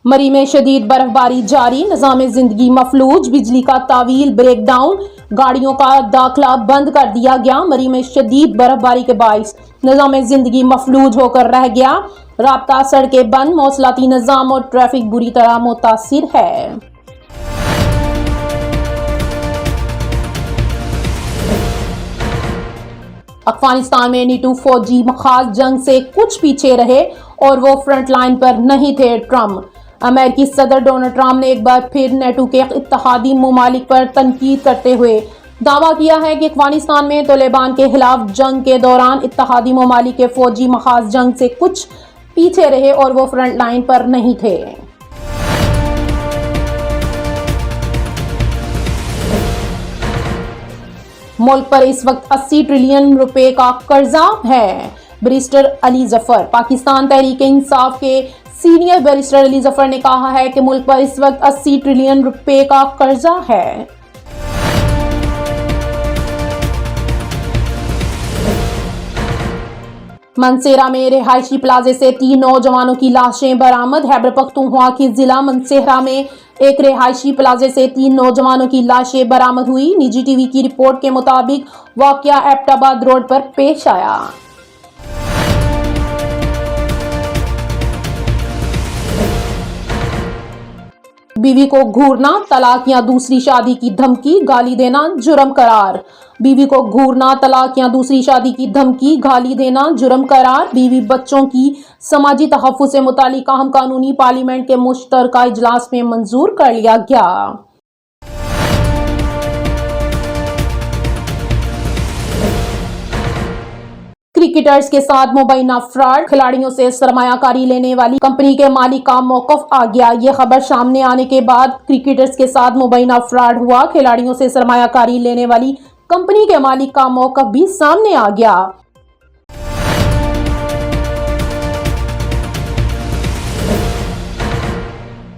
मरी में शदीद बर्फबारी जारी, निज़ाम जिंदगी मफलूज, बिजली का तावील ब्रेकडाउन, गाड़ियों का दाखिला बंद कर दिया गया। मरी में शदीद बर्फबारी के बाइस निज़ाम जिंदगी मफलूज होकर रह गया। राब्ता सड़कें बंद, मौसलाती निज़ाम और ट्रैफिक बुरी तरह मुतासिर है। अफगानिस्तान में नीटू फौजी खास जंग से कुछ पीछे रहे और वो फ्रंट लाइन पर नहीं थे। ट्रंप अमेरिकी सदर डोनाल्ड ट्रंप ने एक बार फिर नेटो के इत्तेहादी ममालिक पर तनकीद करते हुए दावा किया है कि अफगानिस्तान में तालिबान के खिलाफ जंग के दौरान इत्तेहादी ममालिक के फौजी महाज जंग से कुछ पीछे रहे और वो फ्रंट लाइन पर नहीं थे। मुल्क पर इस वक्त 80 ट्रिलियन रुपए का कर्जा है। बैरिस्टर अली जफर पाकिस्तान तहरीक इंसाफ के सीनियर बैरिस्टर अली जफर ने कहा है कि मुल्क पर इस वक्त 80 ट्रिलियन रुपए का कर्जा है। मनसेरा में रिहायशी प्लाजे से 3 नौजवानों की लाशें बरामद। खैबर पख्तूनख्वा की जिला मनसेरा में एक रिहायशी प्लाजे से 3 नौजवानों की लाशें बरामद हुई। निजी टीवी की रिपोर्ट के मुताबिक वाकया एबटाबाद रोड पर पेश आया। बीवी को घूरना, तलाक या दूसरी शादी की धमकी, गाली देना जुर्म करार। बीवी को घूरना, तलाक या दूसरी शादी की धमकी, गाली देना जुर्म करार। बीवी बच्चों की समाजी तहफ़्फ़ुज़ से मुतालिक अहम कानूनी पार्लियामेंट के मुश्तरका इजलास में मंजूर कर लिया गया। क्रिकेटर्स के साथ मुबैना फ्रॉड, खिलाड़ियों से सरमायाकारी लेने वाली कंपनी के मालिक का मौक़िफ़ आ गया। ये खबर सामने आने के बाद क्रिकेटर्स के साथ मुबैना फ्रॉड हुआ। खिलाड़ियों से सरमायाकारी लेने वाली कंपनी के मालिक का मौक़िफ़ भी सामने आ गया।